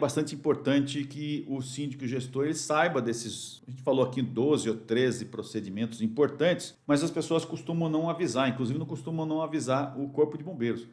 bastante importante que o síndico e o gestor ele saiba desses, a gente falou aqui 12 ou 13 procedimentos importantes, mas as pessoas costumam não avisar, inclusive não costumam não avisar o Corpo de Bombeiros.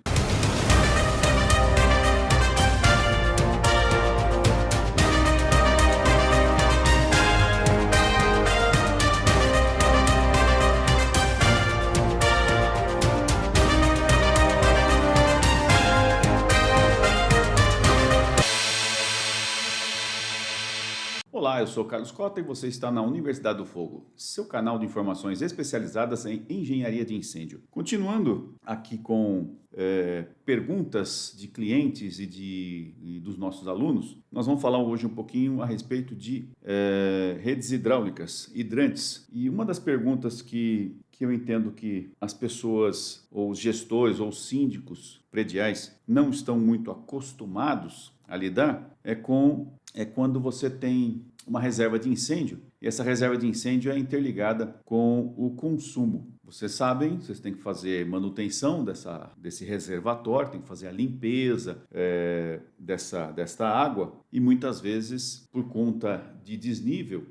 Olá, eu sou Carlos Cota e você está na Universidade do Fogo, seu canal de informações especializadas em engenharia de incêndio. Continuando aqui com perguntas de clientes e dos nossos alunos, nós vamos falar hoje um pouquinho a respeito de redes hidráulicas, hidrantes. E uma das perguntas que eu entendo que as pessoas, ou os gestores, ou os síndicos prediais não estão muito acostumados a lidar é quando você tem uma reserva de incêndio e essa reserva de incêndio é interligada com o consumo. Vocês sabem, vocês têm que fazer manutenção desse reservatório, tem que fazer a limpeza desta água e muitas vezes, por conta de desnível,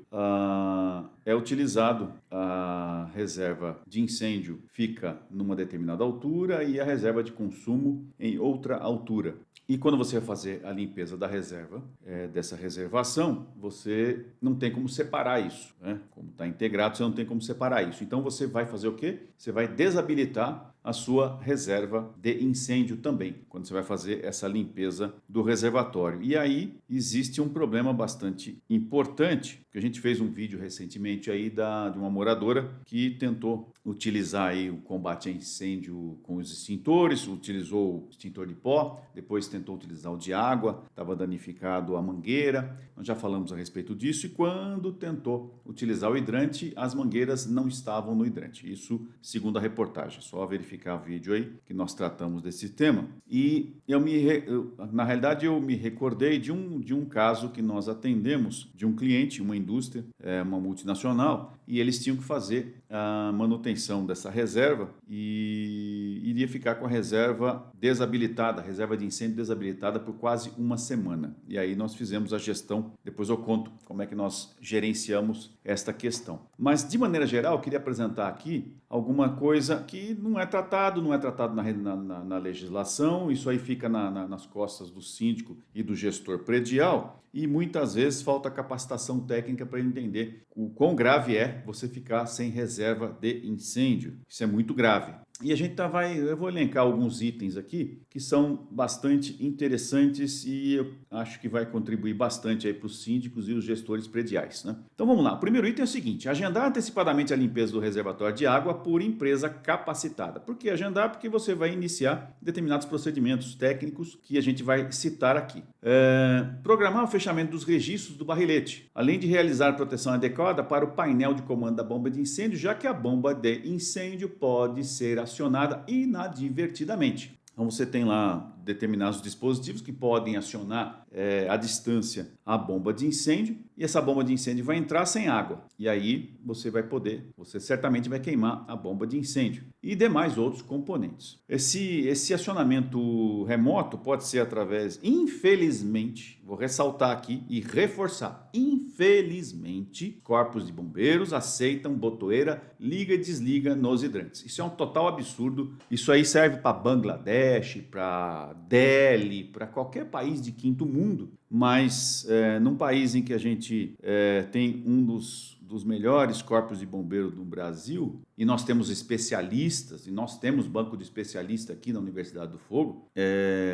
é utilizado a reserva de incêndio fica numa determinada altura e a reserva de consumo em outra altura. E quando você vai fazer a limpeza da reserva, dessa reservação, você não tem como separar isso, né? Como está integrado, você não tem como separar isso. Então você vai fazer o quê? Você vai desabilitar a sua reserva de incêndio também, quando você vai fazer essa limpeza do reservatório. E aí existe um problema bastante importante, que a gente fez um vídeo recentemente aí de uma moradora que tentou utilizar aí o combate a incêndio com os extintores, utilizou o extintor de pó, depois tentou utilizar o de água, estava danificado a mangueira, nós já falamos a respeito disso, e quando tentou utilizar o hidrante, as mangueiras não estavam no hidrante. Isso segundo a reportagem, só verificar o vídeo aí que nós tratamos desse tema. E na realidade eu me recordei de um caso que nós atendemos de um cliente, uma indústria, uma multinacional, e eles tinham que fazer a manutenção dessa reserva e iria ficar com a reserva desabilitada, a reserva de incêndio desabilitada por quase uma semana. E aí nós fizemos a gestão, depois eu conto como é que nós gerenciamos esta questão. Mas de maneira geral, eu queria apresentar aqui alguma coisa que não é tratado na legislação, isso aí fica nas costas do síndico e do gestor predial, e muitas vezes falta capacitação técnica para entender o quão grave é você ficar sem reserva de incêndio. Isso é muito grave. E eu vou elencar alguns itens aqui que são bastante interessantes e eu acho que vai contribuir bastante aí para os síndicos e os gestores prediais, né? Então vamos lá. O primeiro item é o seguinte: agendar antecipadamente a limpeza do reservatório de água por empresa capacitada. Por que agendar? Porque você vai iniciar determinados procedimentos técnicos que a gente vai citar aqui. Programar o fechamento dos registros do barrilete, além de realizar a proteção adequada para o painel de comando da bomba de incêndio, já que a bomba de incêndio pode ser acionada inadvertidamente. Então você tem lá determinados dispositivos que podem acionar à distância a bomba de incêndio e essa bomba de incêndio vai entrar sem água. E aí você certamente vai queimar a bomba de incêndio e demais outros componentes. Esse acionamento remoto pode ser através, infelizmente, vou ressaltar aqui e reforçar, infelizmente, corpos de bombeiros aceitam botoeira liga e desliga nos hidrantes. Isso é um total absurdo. Isso aí serve para Bangladesh, para Delhi, para qualquer país de quinto mundo, mas num país em que a gente tem um dos melhores corpos de bombeiro do Brasil, e nós temos especialistas, e nós temos banco de especialista aqui na Universidade do Fogo,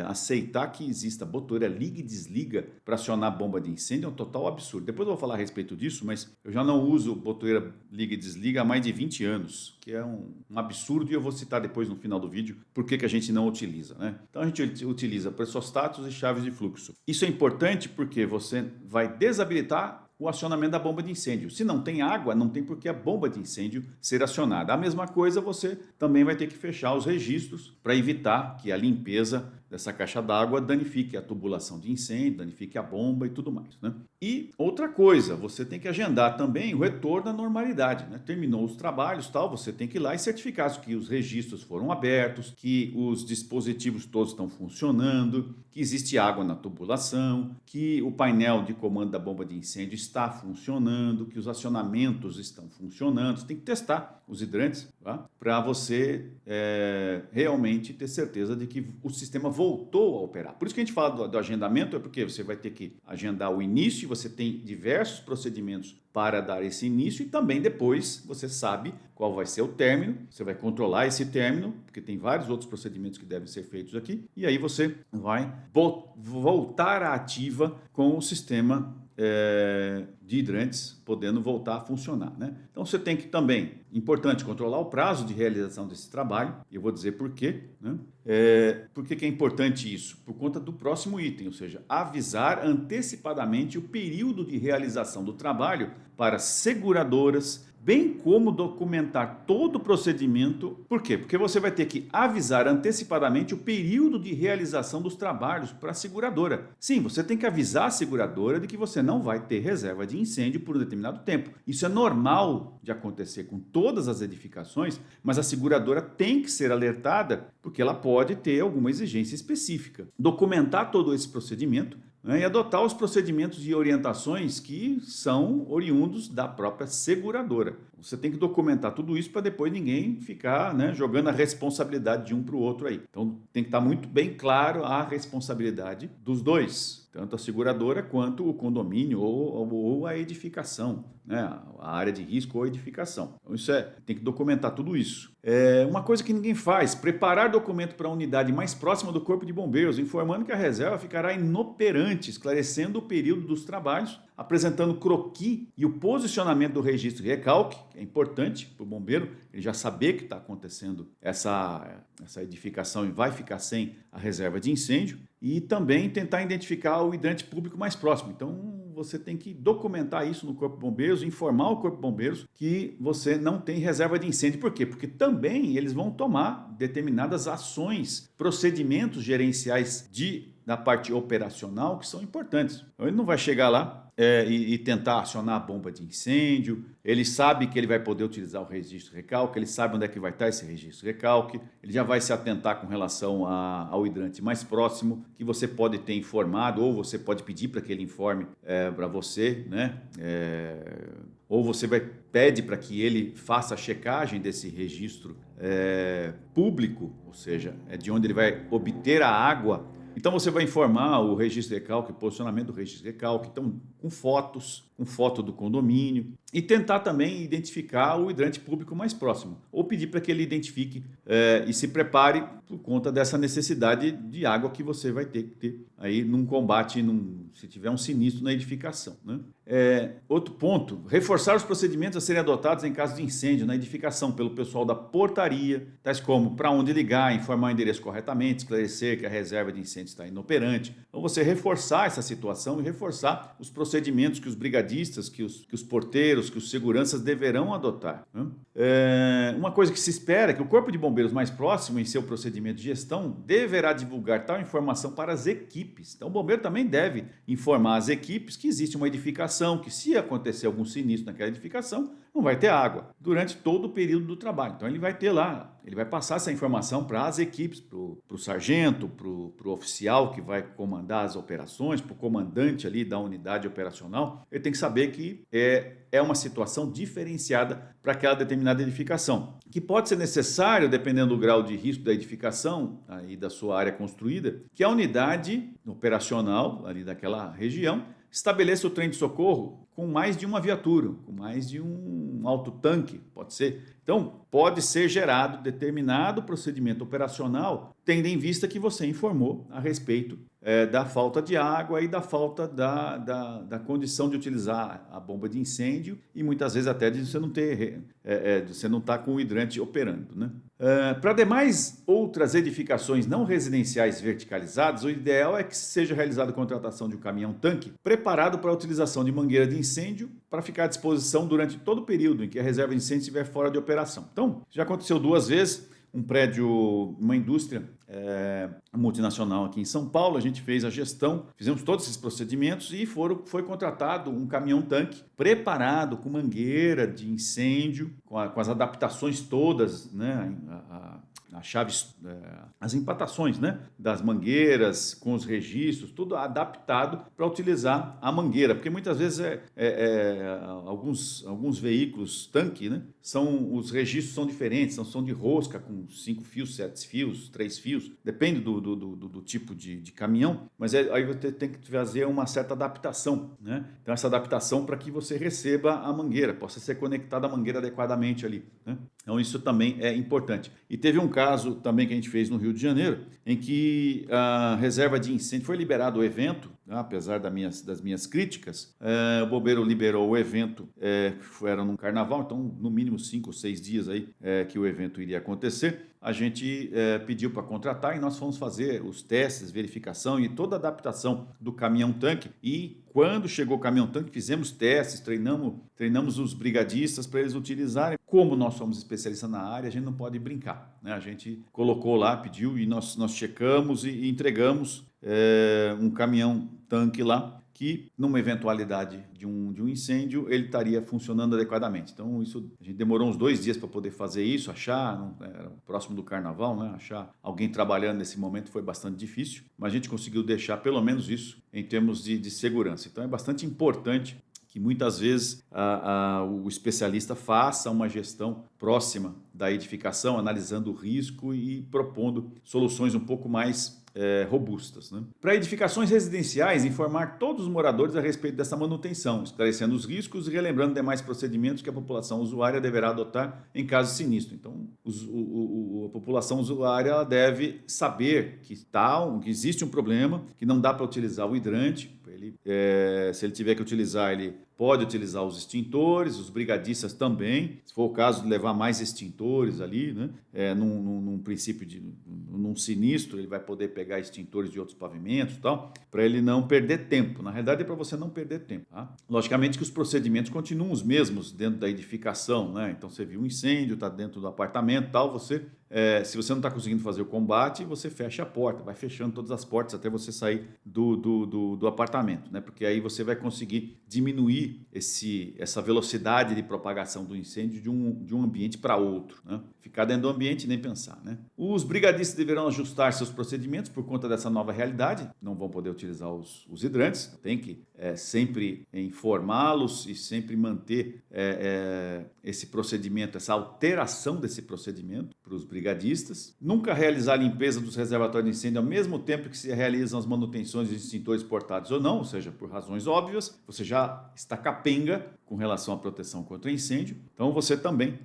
aceitar que exista botoeira liga e desliga para acionar a bomba de incêndio é um total absurdo. Depois eu vou falar a respeito disso, mas eu já não uso botoeira liga e desliga há mais de 20 anos, que é um absurdo, e eu vou citar depois no final do vídeo por que a gente não utiliza, né? Então a gente utiliza pressostatos e chaves de fluxo. Isso é importante porque você vai desabilitar o acionamento da bomba de incêndio. Se não tem água, não tem por que a bomba de incêndio ser acionada. A mesma coisa, você também vai ter que fechar os registros para evitar que a limpeza dessa caixa d'água danifique a tubulação de incêndio, danifique a bomba e tudo mais, né? E outra coisa, você tem que agendar também o retorno à normalidade, né? Terminou os trabalhos, tal, você tem que ir lá e certificar que os registros foram abertos, que os dispositivos todos estão funcionando, que existe água na tubulação, que o painel de comando da bomba de incêndio está funcionando, que os acionamentos estão funcionando. Você tem que testar os hidrantes, tá? Para você realmente ter certeza de que o sistema voltou a operar. Por isso que a gente fala do agendamento, é porque você vai ter que agendar o início, você tem diversos procedimentos para dar esse início e também depois você sabe qual vai ser o término, você vai controlar esse término, porque tem vários outros procedimentos que devem ser feitos aqui, e aí você vai voltar à ativa com o sistema de hidrantes podendo voltar a funcionar, né? Então você tem que também, importante, controlar o prazo de realização desse trabalho, e eu vou dizer por quê, né? Por que é importante isso? Por conta do próximo item, ou seja, avisar antecipadamente o período de realização do trabalho para seguradoras, bem como documentar todo o procedimento. Por quê? Porque você vai ter que avisar antecipadamente o período de realização dos trabalhos para a seguradora. Sim, você tem que avisar a seguradora de que você não vai ter reserva de incêndio por um determinado tempo. Isso é normal de acontecer com todas as edificações, mas a seguradora tem que ser alertada porque ela pode ter alguma exigência específica. Documentar todo esse procedimento, né, e adotar os procedimentos e orientações que são oriundos da própria seguradora. Você tem que documentar tudo isso para depois ninguém ficar, né, jogando a responsabilidade de um para o outro aí. Então tem que estar muito bem claro a responsabilidade dos dois, tanto a seguradora quanto o condomínio ou a edificação, né, a área de risco ou a edificação. Então isso tem que documentar tudo isso. Uma coisa que ninguém faz, preparar documento para a unidade mais próxima do Corpo de Bombeiros, informando que a reserva ficará inoperante, esclarecendo o período dos trabalhos, apresentando croquis e o posicionamento do registro de recalque, que é importante para o bombeiro, ele já saber que está acontecendo essa edificação e vai ficar sem a reserva de incêndio, e também tentar identificar o hidrante público mais próximo. Então, você tem que documentar isso no Corpo de Bombeiros, informar o Corpo de Bombeiros que você não tem reserva de incêndio. Por quê? Porque também eles vão tomar determinadas ações, procedimentos gerenciais da parte operacional que são importantes. Então, ele não vai chegar lá e tentar acionar a bomba de incêndio, ele sabe que ele vai poder utilizar o registro recalque, ele sabe onde é que vai estar esse registro recalque, ele já vai se atentar com relação ao hidrante mais próximo, que você pode ter informado, ou você pode pedir para que ele informe para você, né? Ou você pede para que ele faça a checagem desse registro público, ou seja, de onde ele vai obter a água. Então você vai informar o registro de recalque, o posicionamento do registro de recalque, então com fotos, com foto do condomínio, e tentar também identificar o hidrante público mais próximo, ou pedir para que ele identifique e se prepare por conta dessa necessidade de água que você vai ter que ter aí num combate, se tiver um sinistro na edificação, né? Outro ponto, reforçar os procedimentos a serem adotados em caso de incêndio na edificação pelo pessoal da portaria, tais como para onde ligar, informar o endereço corretamente, esclarecer que a reserva de incêndio está inoperante. Então você reforçar essa situação e reforçar os procedimentos que os brigadistas, que os porteiros, que os seguranças deverão adotar, né? Uma coisa que se espera é que o Corpo de Bombeiros mais próximo em seu procedimento de gestão deverá divulgar tal informação para as equipes. Então o bombeiro também deve informar as equipes que existe uma edificação, que se acontecer algum sinistro naquela edificação, não vai ter água durante todo o período do trabalho. Então ele vai ter lá, ele vai passar essa informação para as equipes, para o sargento, para o oficial que vai comandar as operações, para o comandante ali da unidade operacional. Ele tem que saber que é uma situação diferenciada para aquela determinada edificação, que pode ser necessário, dependendo do grau de risco da edificação e da sua área construída, que a unidade operacional ali daquela região estabeleça o trem de socorro com mais de uma viatura, com mais de um autotanque, pode ser. Então, pode ser gerado determinado procedimento operacional, tendo em vista que você informou a respeito da falta de água e da falta da condição de utilizar a bomba de incêndio e muitas vezes até de você não ter, você não estar com o hidrante operando, né? Para demais outras edificações não residenciais verticalizadas, o ideal é que seja realizada a contratação de um caminhão-tanque preparado para a utilização de mangueira de incêndio para ficar à disposição durante todo o período em que a reserva de incêndio estiver fora de operação. Então, já aconteceu 2 vezes, um prédio, uma indústria multinacional aqui em São Paulo. A gente fez a gestão, fizemos todos esses procedimentos e foi contratado um caminhão-tanque preparado com mangueira de incêndio, com as adaptações todas, né? As chaves, as empatações, né, das mangueiras, com os registros, tudo adaptado para utilizar a mangueira, porque muitas vezes alguns veículos tanque, né, os registros são diferentes, são de rosca com 5 fios, 7 fios, 3 fios, depende do tipo de caminhão, mas aí você tem que fazer uma certa adaptação, né? Então essa adaptação para que você receba a mangueira, possa ser conectada a mangueira adequadamente ali, né? Então isso também é importante. E teve um caso também que a gente fez no Rio de Janeiro, em que a reserva de incêndio foi liberado o evento, tá? Apesar das minhas críticas, o bombeiro liberou o evento, era num carnaval, então no mínimo 5 ou 6 dias aí que o evento iria acontecer. A gente pediu para contratar e nós fomos fazer os testes, verificação e toda a adaptação do caminhão-tanque. E quando chegou o caminhão-tanque, fizemos testes, treinamos os brigadistas para eles utilizarem. Como nós somos especialistas na área, a gente não pode brincar, né? A gente colocou lá, pediu e nós checamos e entregamos um caminhão-tanque lá, que numa eventualidade de um incêndio, ele estaria funcionando adequadamente. Então, isso a gente demorou uns 2 dias para poder fazer isso, era próximo do carnaval, né? Achar alguém trabalhando nesse momento foi bastante difícil, mas a gente conseguiu deixar pelo menos isso em termos de segurança. Então, é bastante importante que muitas vezes o especialista faça uma gestão próxima da edificação, analisando o risco e propondo soluções um pouco mais robustas, né? Para edificações residenciais, informar todos os moradores a respeito dessa manutenção, esclarecendo os riscos e relembrando demais procedimentos que a população usuária deverá adotar em caso de sinistro. Então, a população usuária ela deve saber que existe um problema, que não dá para utilizar o hidrante. Se ele tiver que utilizar, ele pode utilizar os extintores, os brigadistas também, se for o caso de levar mais extintores ali, né? Num princípio num sinistro, ele vai poder pegar extintores de outros pavimentos e tal, para ele não perder tempo. Na realidade é para você não perder tempo, tá? Logicamente que os procedimentos continuam os mesmos dentro da edificação, né? Então você viu um incêndio, está dentro do apartamento e tal, se você não está conseguindo fazer o combate, você fecha a porta, vai fechando todas as portas até você sair do apartamento, né? Porque aí você vai conseguir diminuir essa velocidade de propagação do incêndio de um ambiente para outro, né? Ficar dentro do ambiente e nem pensar, né? Os brigadistas deverão ajustar seus procedimentos por conta dessa nova realidade, não vão poder utilizar os hidrantes, tem que sempre informá-los e sempre manter esse procedimento, essa alteração desse procedimento para os brigadistas. Nunca realizar a limpeza dos reservatórios de incêndio ao mesmo tempo que se realizam as manutenções de extintores portados ou não, ou seja, por razões óbvias, você já está capenga com relação à proteção contra incêndio. Então você também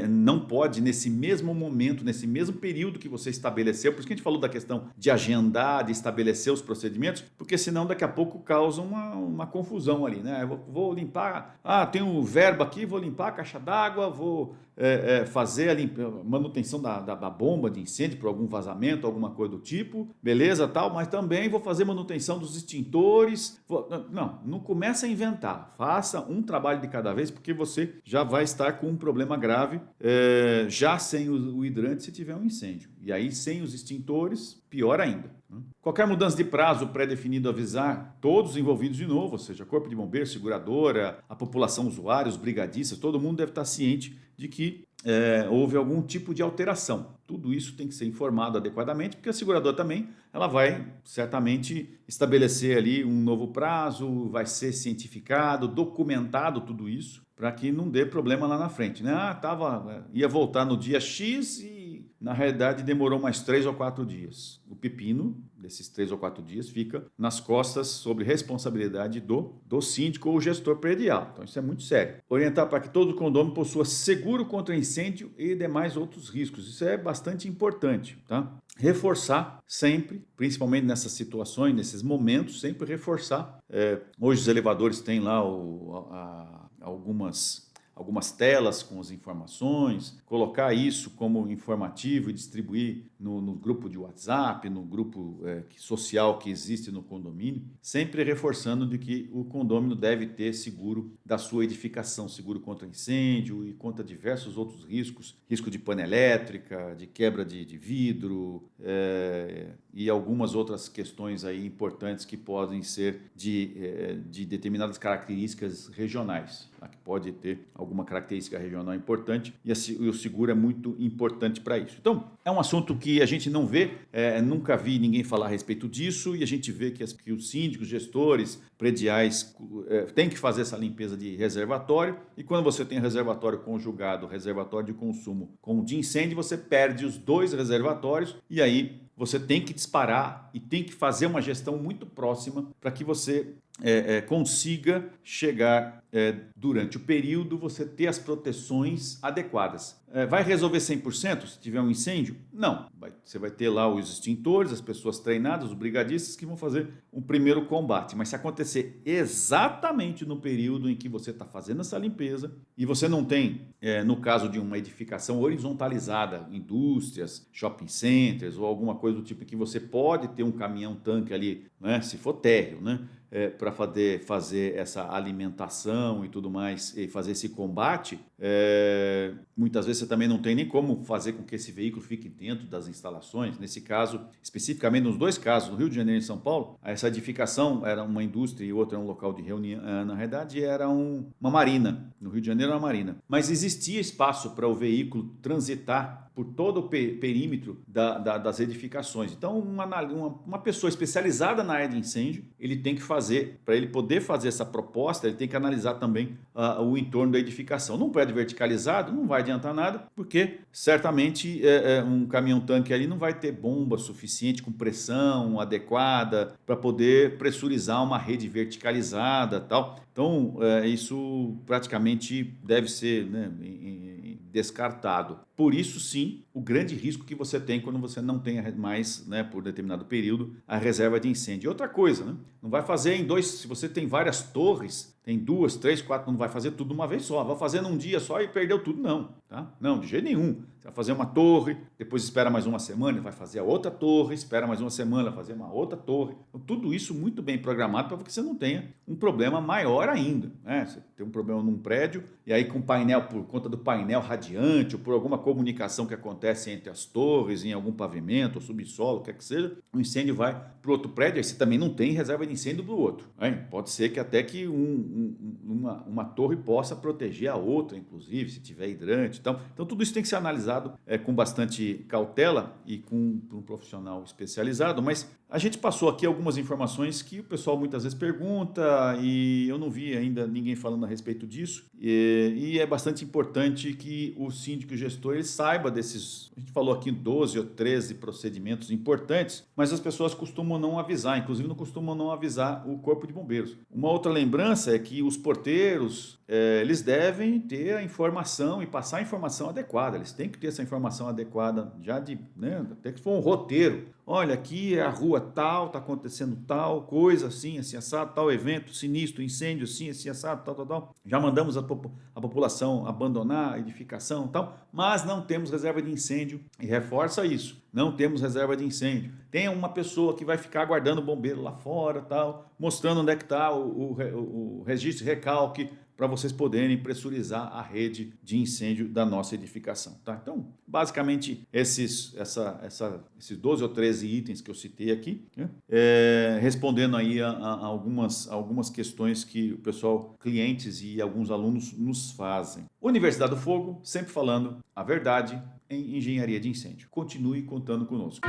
não pode, nesse mesmo momento, nesse mesmo período que você estabeleceu, por isso que a gente falou da questão de agendar, de estabelecer os procedimentos, porque senão daqui a pouco causa uma confusão ali, né? Eu vou limpar, tem um verbo aqui, vou limpar a caixa d'água, vou fazer a manutenção da bomba de incêndio por algum vazamento, alguma coisa do tipo, beleza, tal, mas também vou fazer manutenção dos extintores. Não começa a inventar, faça um trabalho de cada vez, porque você já vai estar com um problema grave, já sem o hidrante se tiver um incêndio, e aí sem os extintores, pior ainda. Qualquer mudança de prazo pré-definido avisar todos os envolvidos de novo, ou seja, corpo de bombeiros, seguradora, a população usuária, os brigadistas, todo mundo deve estar ciente de que houve algum tipo de alteração. Tudo isso tem que ser informado adequadamente, porque a seguradora também ela vai certamente estabelecer ali um novo prazo, vai ser cientificado, documentado tudo isso, para que não dê problema lá na frente, né? Ia voltar no dia X e na realidade demorou mais 3 ou 4 dias. O pepino desses 3 ou 4 dias fica nas costas sobre responsabilidade do síndico ou gestor predial. Então isso é muito sério. Orientar para que todo condomínio possua seguro contra incêndio e demais outros riscos. Isso é bastante importante, tá? Reforçar sempre, principalmente nessas situações, nesses momentos, sempre reforçar. Hoje os elevadores têm lá algumas telas com as informações, colocar isso como informativo e distribuir no grupo de WhatsApp, no grupo social que existe no condomínio, sempre reforçando de que o condômino deve ter seguro da sua edificação, seguro contra incêndio e contra diversos outros riscos, risco de pane elétrica, de quebra de vidro e algumas outras questões aí importantes que podem ser de determinadas características regionais, tá? Que pode ter alguma característica regional importante e o seguro é muito importante para isso. Então, é um assunto que a gente não vê, nunca vi ninguém falar a respeito disso e a gente vê que os síndicos, gestores prediais têm que fazer essa limpeza de reservatório e quando você tem reservatório conjugado, reservatório de consumo com de incêndio, você perde os dois reservatórios e aí você tem que disparar e tem que fazer uma gestão muito próxima para que você consiga chegar durante o período, você ter as proteções adequadas. Vai resolver 100% se tiver um incêndio? Não. Você vai ter lá os extintores, as pessoas treinadas, os brigadistas que vão fazer um primeiro combate. Mas se acontecer exatamente no período em que você está fazendo essa limpeza e você não tem, no caso de uma edificação horizontalizada, indústrias, shopping centers ou alguma coisa do tipo que você pode ter um caminhão-tanque ali, né, se for térreo, né? Para fazer essa alimentação e tudo mais, e fazer esse combate, muitas vezes você também não tem nem como fazer com que esse veículo fique dentro das instalações. Nesse caso, especificamente nos dois casos, no Rio de Janeiro e São Paulo, essa edificação era uma indústria e outra era um local de reunião, na realidade era uma marina, no Rio de Janeiro era uma marina. Mas existia espaço para o veículo transitar por todo o perímetro das edificações. Então, uma pessoa especializada na área de incêndio, ele tem que fazer, para ele poder fazer essa proposta, ele tem que analisar também o entorno da edificação. Num prédio verticalizado, não vai adiantar nada, porque certamente um caminhão-tanque ali não vai ter bomba suficiente com pressão adequada para poder pressurizar uma rede verticalizada, tal. Então, isso praticamente deve ser, né, descartado. Por isso, sim, o grande risco que você tem quando você não tem mais, né, por determinado período, a reserva de incêndio. E outra coisa, né? Não vai fazer se você tem várias torres, tem 2, 3, 4, não vai fazer tudo de uma vez só. Vai fazer num dia só e perdeu tudo, não. Tá? Não, de jeito nenhum. Você vai fazer uma torre, depois espera mais uma semana, vai fazer a outra torre, espera mais uma semana, vai fazer uma outra torre. Então, tudo isso muito bem programado para que você não tenha um problema maior ainda. Né? Você tem um problema num prédio, e aí com painel, por conta do painel radiante, ou por alguma comunicação que acontece entre as torres, em algum pavimento, ou subsolo, o que é que seja, o incêndio vai para o outro prédio, aí você também não tem reserva de incêndio do outro. Né? Pode ser que até que uma torre possa proteger a outra, inclusive, se tiver hidrante. Então tudo isso tem que ser analisado com bastante cautela e com um profissional especializado, mas a gente passou aqui algumas informações que o pessoal muitas vezes pergunta e eu não vi ainda ninguém falando a respeito disso e é bastante importante que o síndico e o gestor ele saiba desses, a gente falou aqui 12 ou 13 procedimentos importantes, mas as pessoas costumam não avisar, inclusive não costumam não avisar o Corpo de Bombeiros. Uma outra lembrança é que os porteiros, eles devem ter a informação e passar a informação adequada, eles têm que ter essa informação adequada já até que for um roteiro. Olha, aqui é a rua tal, está acontecendo tal coisa, assim, assim, assado, tal evento, sinistro, incêndio, assim, assim, assado, tal. Já mandamos a população abandonar a edificação, tal, mas não temos reserva de incêndio, e reforça isso, não temos reserva de incêndio. Tem uma pessoa que vai ficar aguardando o bombeiro lá fora, tal, mostrando onde é que está o registro de recalque, para vocês poderem pressurizar a rede de incêndio da nossa edificação. Tá? Então, basicamente, esses 12 ou 13 itens que eu citei aqui, né? Respondendo aí a algumas questões que o pessoal, clientes e alguns alunos nos fazem. Universidade do Fogo, sempre falando a verdade em engenharia de incêndio. Continue contando conosco.